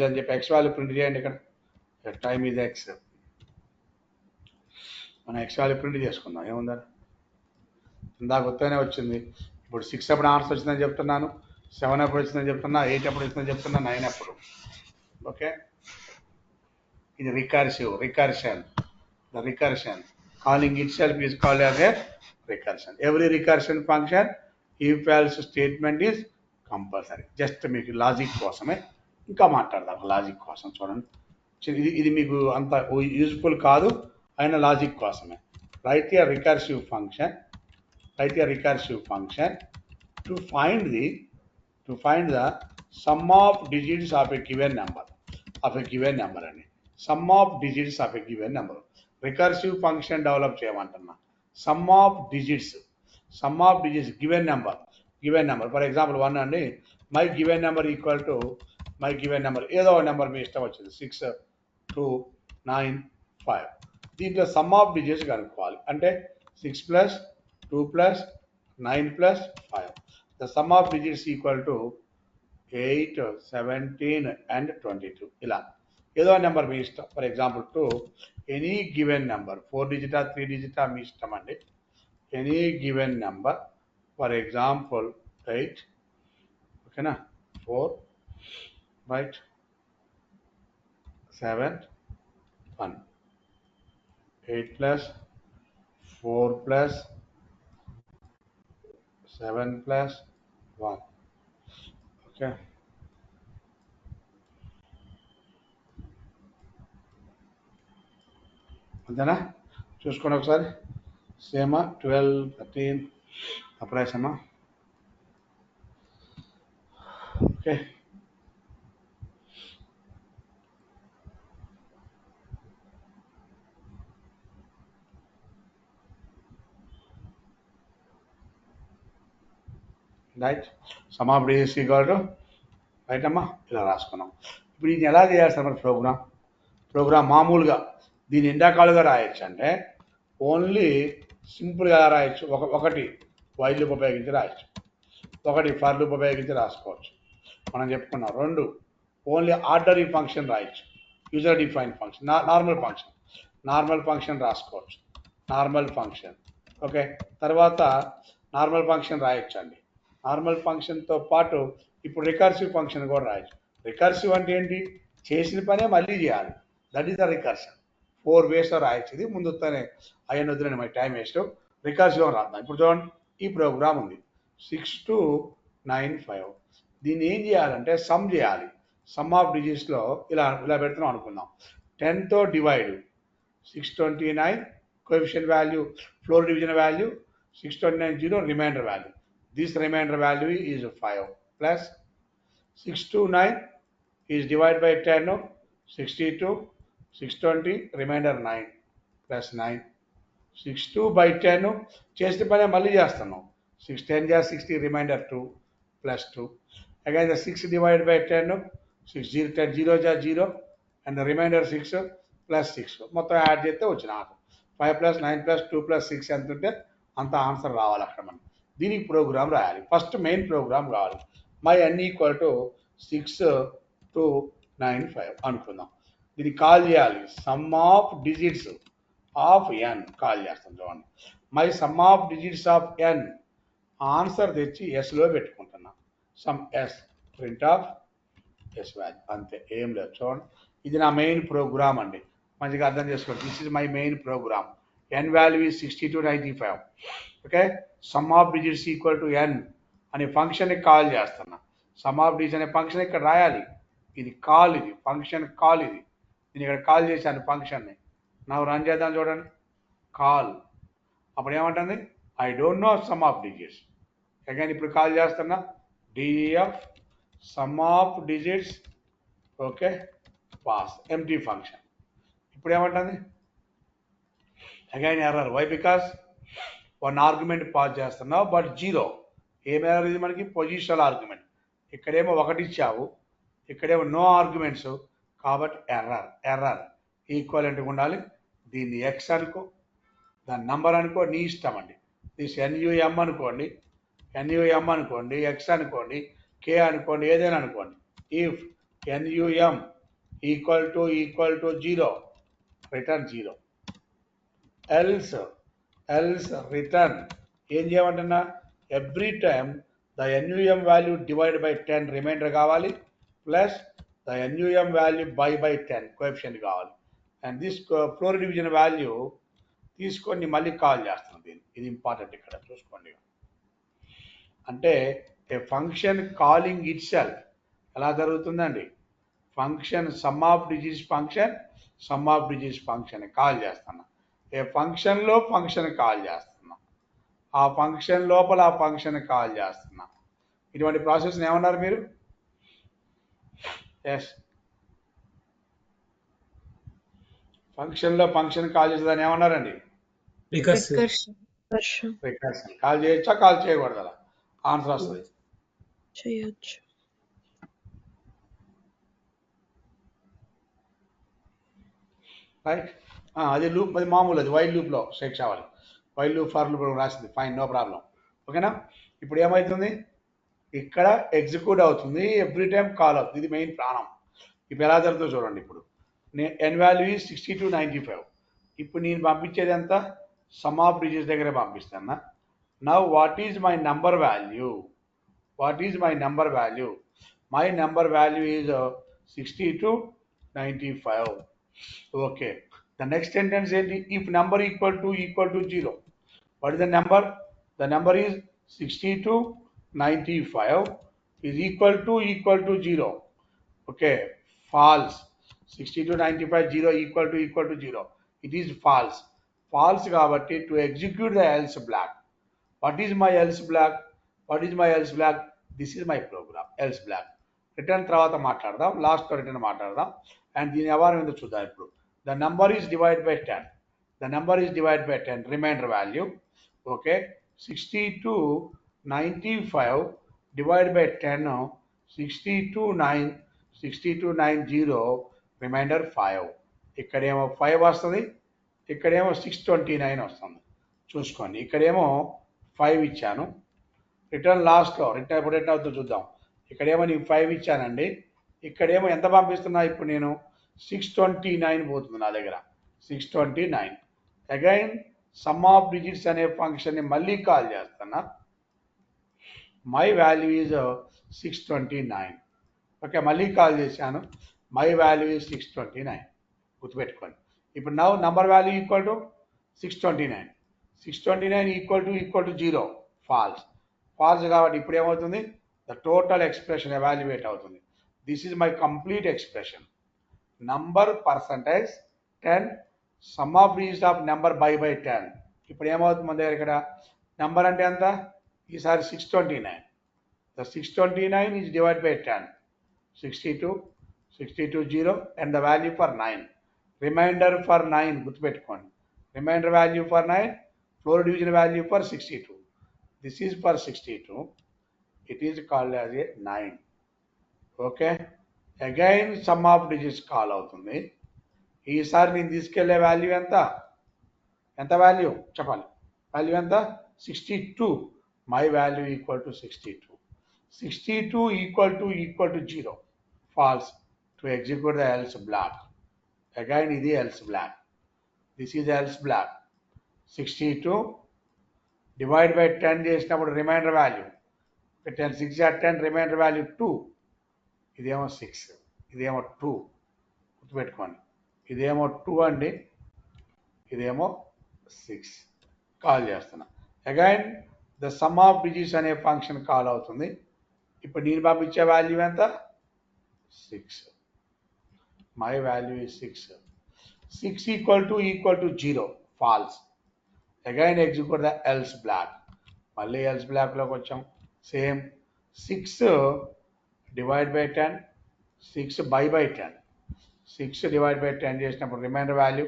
అని చెప్పి ఎక్స్ వాల్యూ ప్రింట్ చేయండి. ఇక్కడ టైమ్ ఈజ్ ఎక్స్, మనం ఎక్స్ వాల్యూ ప్రింట్ చేసుకుందాం. ఏముందని ఇందాక వస్తేనే వచ్చింది. ఇప్పుడు 6 అప్పుడు ఆన్సర్ వచ్చిందని చెప్తున్నాను, 7 అప్పుడు వచ్చిందని చెప్తున్నా, 8 అప్పుడు వచ్చిందని చెప్తున్నా, 9 అప్పుడు. ఓకే, ఇది recursion. The recursion, calling itself is called as a recursion. Every recursion function, if else statement is compulsory. Just మీకు లాజిక్ కోసమే ఇంకా మాట్లాడదాం. లాజిక్ కోసం చూడండి, ఇది మీకు అంత యూజ్ఫుల్ కాదు, అయిన లాజిక్ కోసమే. Right A recursive function to find the sum of digits of a given number అని. Sum of digits of a given number. Recursive function develop చేయమంటున్నా. Sum of digits given number for example 1 అండి. My given number equal to ఏదో ఒక number మీ ఇష్టం వచ్చింది, 6, 2, 9, 5. దీంట్లో some of digits కనుక్కోవాలి. అంటే 6 + 2 + 9 + 5. The sum of digits equal to 8, 17 and 22. ఇలా ఏదో నెంబర్ మీ ఇష్టం. For example 2, any given number, 4 డిజిటా 3 డిజిటా మీ ఇష్టం అండి. Any given number, for example 8, ఓకేనా, 4, రైట్, 7, 1, 8 + 4 + 7 + 1. ఓకే, అంతేనా? చూసుకోండి ఒకసారి. సేమా 12, 13 అప్రాసమా. Okay, right. Sum of digits equal to, right అమ్మా, ఇలా రాసుకున్నాం. ఇప్పుడు ఇది ఎలా చేయాలి సార్ మరి ప్రోగ్రామ్ మామూలుగా దీన్ని ఎండాకాలుగా రాయొచ్చు. అంటే ఓన్లీ సింపుల్గా రాయొచ్చు. ఒకటి వైల్ లూప్ ఉపయోగించి రాయొచ్చు, ఒకటి ఫర్ లూప్ ఉపయోగించి రాసుకోవచ్చు, మనం చెప్పుకున్నాం. 2 ఓన్లీ ఆర్డరీ ఫంక్షన్ రాయొచ్చు, user define function, normal function రాసుకోవచ్చు, నార్మల్ ఫంక్షన్. ఓకే, తర్వాత నార్మల్ ఫంక్షన్ రాయొచ్చు అండి. నార్మల్ ఫంక్షన్తో పాటు ఇప్పుడు రికర్సివ్ ఫంక్షన్ కూడా రాయొచ్చు. రికర్సివ్ అంటే ఏంటి, చేసిన పనే మళ్ళీ చేయాలి, దట్ ఈస్ ద రికర్షన్. 4 వేస్లో రాయొచ్చు. ఇది ముందుతోనే అయ్యని వద్దులేండి, మై టైం వేస్ట్. రికర్సివ్ రాద్దాం. ఇప్పుడు చూడండి, ఈ ప్రోగ్రామ్ ఉంది 6 to 9, 5. దీన్ని ఏం చేయాలంటే సమ్ చేయాలి. సమ్ ఆఫ్ డిజిట్స్లో ఇలా పెడుతున్నాం అనుకుందాం. 10తో divide, 629 coefficient value, floor division value 629, 0 remainder value. This remainder value is 5 plus 629 is divide by 10, 62, 620 remainder 9 plus 9. 62/10 చేసిన పనే మళ్ళీ చేస్తున్నాం. 6 10 = 60 remainder 2 plus 2. Again 6 divide by 10, 6 0 10 0 = 0 and remainder 6 plus 6. మొత్తం యాడ్ చేస్తే వచ్చిన ఆన్సర్ 5 + 9 + 2 + 6 ఎంత ఉంటే అంత ఆన్సర్ రావాలి అక్కడ మనం. దీనికి ప్రోగ్రామ్ రాయాలి. ఫస్ట్ మెయిన్ ప్రోగ్రామ్ కావాలి. My n equal to 6 to 9, 5 అనుకుందాం. దీన్ని కాల్ చేయాలి. Sum of digits of n call చేస్తాం. చూడండి, my sum of digits of n answer తెచ్చి ఎస్లో పెట్టుకుంటున్నా. Sum S, print of S value, అంతే, ఏం లేదు. చూడండి, ఇది నా మెయిన్ ప్రోగ్రామ్ అండి. మంచిగా అర్థం చేసుకోండి. This is my main program. n value is 60 to 95. Okay, sum of digits equal to n అనే ఫంక్షన్ని కాల్ చేస్తున్నా. సమ్ ఆఫ్ డిజిట్స్ అనే ఫంక్షన్ ఇక్కడ రాయాలి. ఇది కాల్, ఇది ఫంక్షన్ కాల్. ఇది నేను ఇక్కడ కాల్ చేశాను ఫంక్షన్ని. నా రన్ చేద్దాం. చూడండి, కాల్. అప్పుడు ఏమంటుంది, I don't know sum of digits. Again ఇప్పుడు కాల్ చేస్తున్నా def sum of digits. Okay, pass empty function. ఇప్పుడు ఏమంటుంది? Again error. Why? Because one argument pass చేస్తున్నావు బట్ జీరో. ఏం ఎర్రర్ ఇది మనకి? Positional argument. ఇక్కడేమో ఒకటి ఇచ్చావు, ఇక్కడేమో నో ఆర్గ్యుమెంట్స్, కాబట్టి ఎర్రర్. ఎర్రర్ ఈక్వలెంట్గా ఉండాలి. దీన్ని ఎక్స్ అనుకో, దాని నంబర్ అనుకో, నీ ఇష్టం అండి. దిస్ ఎన్యుఎం అనుకోండి, ఎన్యుఎం అనుకోండి, ఎక్స్ అనుకోండి, కే అనుకోండి, ఏదైనా అనుకోండి. If num equal to zero, return zero. Else return ఏం చేయమంటున్నా? Every time the num value divide by 10 remainder కావాలి, plus the num value by 10 coefficient కావాలి. And this floor division value తీసుకొని మళ్ళీ కాల్ చేస్తాం దీన్ని. ఇది ఇంపార్టెంట్ ఇక్కడ చూసుకోండి. అంటే ఏ ఫంక్షన్ కాలింగ్ ఇట్ సెల్ఫ్ ఎలా జరుగుతుందండి? Function some of digits function call చేస్తున్నా. ఏ ఫంక్షన్లో ఫంక్షన్ కాల్ చేస్తున్నా, ఆ ఫంక్షన్ లోపల ఆ ఫంక్షన్ కాల్ చేస్తున్నా. ఇటువంటి ప్రాసెస్ ఏమన్నారు మీరు? ఎస్, ఫంక్షన్లో ఫంక్షన్ కాల్ చేసేదాన్ని ఏమన్నారండి? రికర్షన్. రికర్షన్. కాల్ చేయొచ్చా, కాల్ చేయకూడదు? అలా ఆన్సర్ వస్తుంది. చేయొచ్చు. రైట్. అది లూప్, అది మామూలు, అది వైల్ లూప్లో సెట్ అవ్వాలి. వైల్ లూప్, ఫర్ లూప్ రాసింది. Fine, no problem. ఓకేనా? ఇప్పుడు ఏమవుతుంది? ఇక్కడ ఎగ్జిక్యూట్ అవుతుంది, ఎవ్రీ టైం కాల్ అవుతుంది. ఇది మెయిన్ ప్రాణం. ఇప్పుడు ఎలా జరుగుతుందో చూడండి. ఇప్పుడు ఎన్ వాల్యూ ఈజ్ 6295. ఇప్పుడు నేను పంపించేది ఎంత? సమ్ ఆఫ్ డిజిట్స్ దగ్గర పంపిస్తాను. Now what is my number value? My number value is 6295. Okay, the next sentence ఏంటి? If number equal to 0. What is the number? The number is 6295 is equal to 0. Okay, false. 6295 0 equal to 0. It is false. False కాబట్టి to execute the else block. What is my else block? This is my program, else block. Return తర్వాత మాట్లాడదాం, లాస్ట్లో return మాట్లాడదాం. And దీని వ్యవహారం ఏంటో చూద్దాం. ఇప్పుడు the number is divide by 10. Remainder value. Okay, 6295 divided by 10, 6290, remainder 5. ఇక్కడేమో 5 వస్తుంది, ఇక్కడేమో 629 వస్తుంది. చూసుకోండి, ఇక్కడేమో 5 ఇచ్చాను. రిటర్న్ లాస్ట్లో రిటర్న్ అవుతుందో చూద్దాం. ఇక్కడేమో నేను 5 ఇచ్చానండి, ఇక్కడేమో ఎంత పంపిస్తున్నా? ఇప్పుడు నేను 629 పోతుంది నా దగ్గర, 629. అగైన్ సమ్ ఆఫ్ డిజిట్స్ అనే ఫంక్షన్ని మళ్ళీ కాల్ చేస్తున్నా. My value is 629. ఓకే, మళ్ళీ కాల్ చేశాను. My value is 629. గుర్తుపెట్టుకోండి. ఇప్పుడు now number value equal to 629. 629 equal to 0. False కాబట్టి ఇప్పుడు ఏమవుతుంది? ద టోటల్ ఎక్స్ప్రెషన్ ఎవాల్యుయేట్ అవుతుంది. This is my complete expression. Number percentage 10, sum of digits of number by 10. ఇప్పుడు ఏమవుతుంది మన దగ్గర? ఇక్కడ నెంబర్ అంటే ఎంత? ఈసారి 629. The 629 is divide by 10. 62 0 and the value for 9. Remainder for 9 గుర్తుపెట్టుకోండి. Remainder value for 9, floor division value for 62. This is for 62. It is called as a 9. Okay, again sum of digits call అవుతుంది. ఈసారి నేను తీసుకెళ్లే value ఎంత value చెప్పాలి? Value ఎంత? 62. My value equal to 62. 62 equal to 0. False. To execute the else block. Again ఇది else block. This is else block. 62 divide by 10 చేసినప్పుడు remainder value 10, 6 10, remainder value 2. ఇదేమో 6, ఇదేమో 2. గుర్తుపెట్టుకోండి, ఇదేమో 2 అండి, ఇదేమో 6. కాల్ చేస్తున్నా. Again the sum of digits అనే ఫంక్షన్ కాల్ అవుతుంది. ఇప్పుడు నేను పంపించే వాల్యూ ఎంత? 6. My value is 6. 6 equal to 0. False. Again execute the else block. మళ్ళీ ఎల్స్ బ్లాక్లోకి వచ్చాం. Same 6 divide by 10, 6 by 10. 6 divide by 10 చేసినప్పుడు remainder value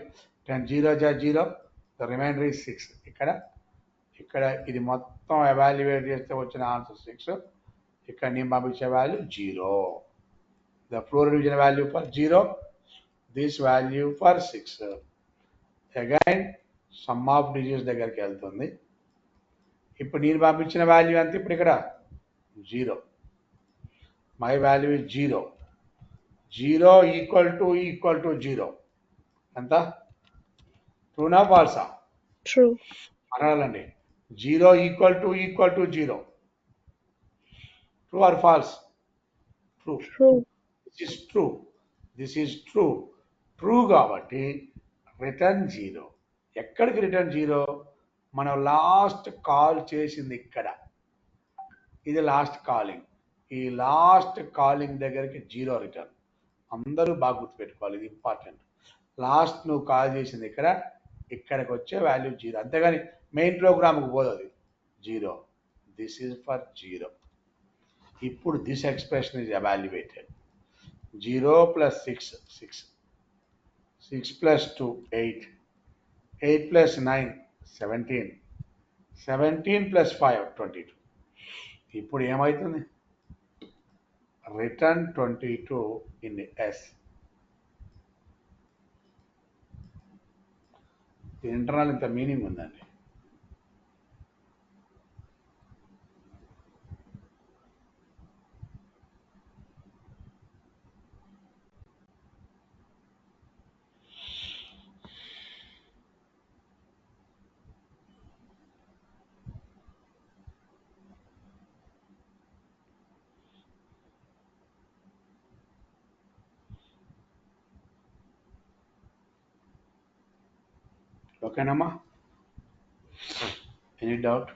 10, 0 0, the remainder is 6. ఇక్కడ ఇది మొత్తం ఎవాల్యుయేట్ చేస్తే వచ్చిన ఆన్సర్ 6. ఇక్కడ నేను పంపించే value 0. The floor division value for 0, this value for 6. Again sum of digits దగ్గరికి వెళ్తుంది. ఇప్పుడు నేను పంపించిన వాల్యూ ఎంత? ఇప్పుడు ఇక్కడ 0. My value is 0. 0 equal to 0. ఎంత? ట్రూనా ఫాల్సా? ట్రూ. అనాలండి. 0 equal to 0. True or false? True. True. This is true. True కాబట్టి రిటర్న్ 0. ఎక్కడికి రిటర్న్ 0? మనం లాస్ట్ కాల్ చేసింది ఇక్కడ. ఇది లాస్ట్ కాలింగ్. ఈ లాస్ట్ కాలింగ్ దగ్గరికి 0 రిటర్న్. అందరూ బాగా గుర్తుపెట్టుకోవాలి, ఇది ఇంపార్టెంట్. లాస్ట్ నువ్వు కాల్ చేసింది ఇక్కడికి వచ్చే వాల్యూ 0. అంతేగాని మెయిన్ ప్రోగ్రామ్కి పోదు, అది 0. This is for 0. ఇప్పుడు this expression is evaluated. 0 plus 6, 6 plus 2, 8, 8 plus 9, 17, 17 plus 5, 22. ఇప్పుడు ఏమవుతుంది? Return 22 in s. ఇంటర్నల్ ఇంత మీనింగ్ ఉందండి. ఓకేనమ్మా? Any doubt?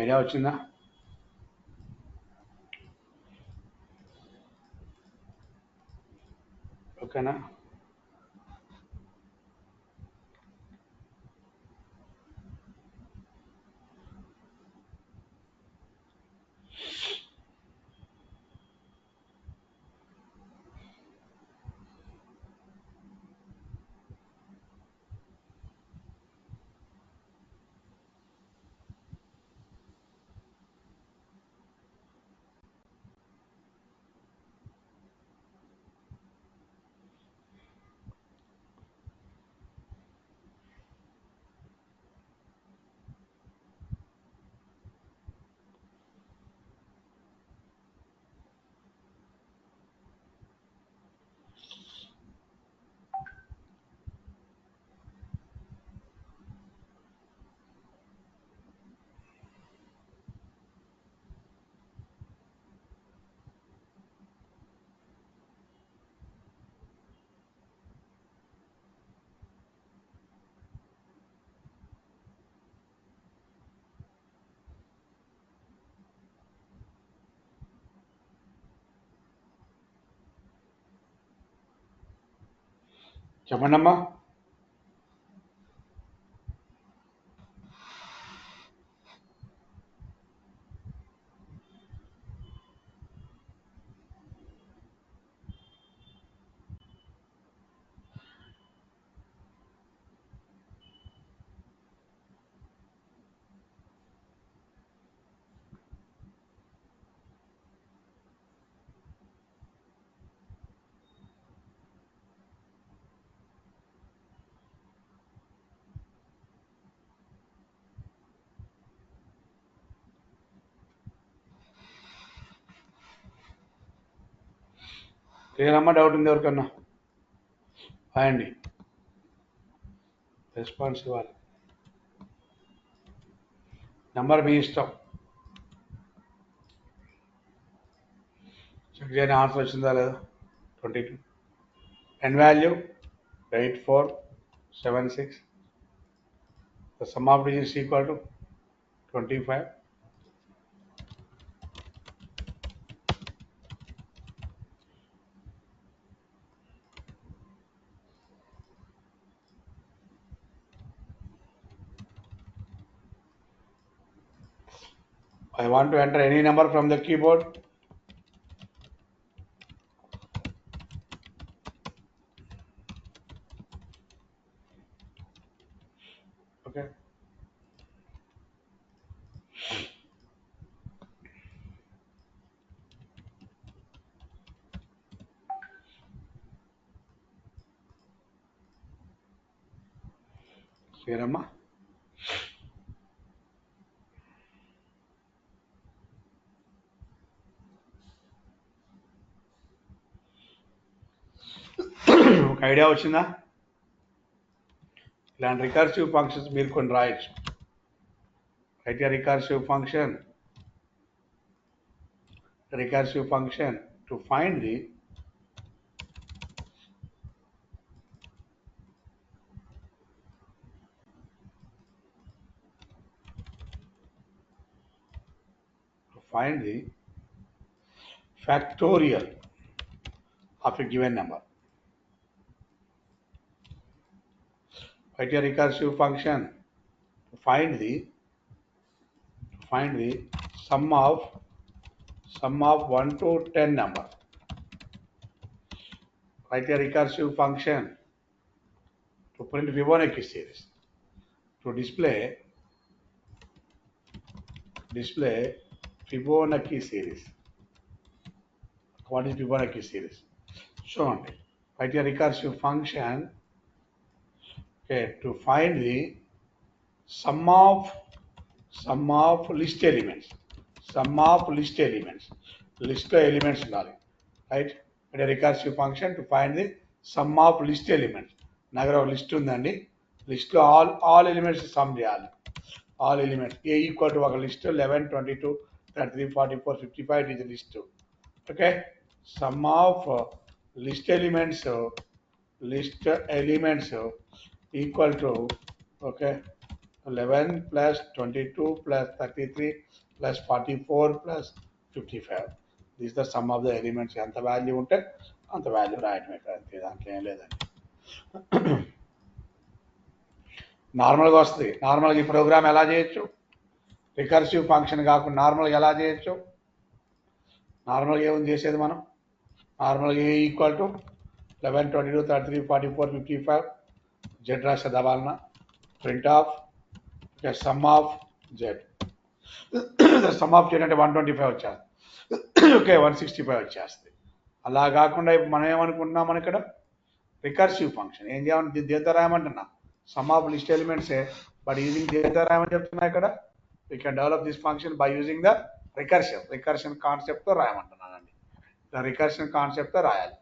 ఐడియా వచ్చిందా? ఓకేనా? చెప్పండమ్మా. క్లియర్ అమ్మా? డౌట్ ఉంది ఎవరికన్నా? అండి రెస్పాన్స్ ఇవ్వాలి. నెంబర్ మీ ఇష్టం. చెక్ చేయండి ఆన్సర్ వచ్చిందా లేదా. 22. N value 8476. The sum of digits equal to 25. I want to enter any number from the keyboard. Okay. Clear, Amma? ఒక ఐడియా వచ్చిందా? ఇలాంటి రికర్సివ్ ఫంక్షన్స్ మీరు కొన్ని రాయొచ్చు. Right a recursive function to find the factorial of a given number. Write a recursive function to find the sum of 1 to 10 number. Write a recursive function to print Fibonacci series, to display Fibonacci series. What is Fibonacci series? Shown. Write a recursive function, okay, to find the sum of list elements. List elements ఉండాలి. Right? Write a recursive function to find the sum of list elements. నా దగ్గర ఒక list ఉందండి. లిస్ట్లో all elements sum చేయాలి. All elements a equal to ఒక list 11, 22, 33, 44, 55 is list. Okay, sum of list elements equal to okay 11 plus 22 plus 33 plus 44 plus 55. This is the sum of the elements. ఎంత value ఉంటే అంత value రాయటమే అంతే, దాంట్లో ఏం లేదండి. నార్మల్గా వస్తుంది. నార్మల్గా ఈ ప్రోగ్రామ్ ఎలా చేయొచ్చు? రికర్సివ్ ఫంక్షన్ కాకుండా నార్మల్గా ఎలా చేయొచ్చు? నార్మల్గా ఏముంది చేసేది మనం? నార్మల్గా ఏ ఈక్వల్ టు 11, 22, 33, 44, 55 జెడ్ రాసే దబాలన print of sum of Z. Sum of Z అంటే 125 వచ్చేస్తుంది. ఓకే, 165 వచ్చేస్తుంది. అలా కాకుండా ఇప్పుడు మనం ఏమనుకుంటున్నాం, మనం ఇక్కడ రికర్సివ్ ఫంక్షన్ ఏం చేయమని దేంతో రాయమంటున్నా? సమ్ ఆఫ్ లిస్ట్ ఎలిమెంట్సే, బట్ యూజింగ్ దేంతో రాయమని చెప్తున్నా ఇక్కడ. We can develop this function by using the recursion కాన్సెప్ట్తో రాయమంటున్నానండి. రికర్షన్ కాన్సెప్ట్తో రాయాలి.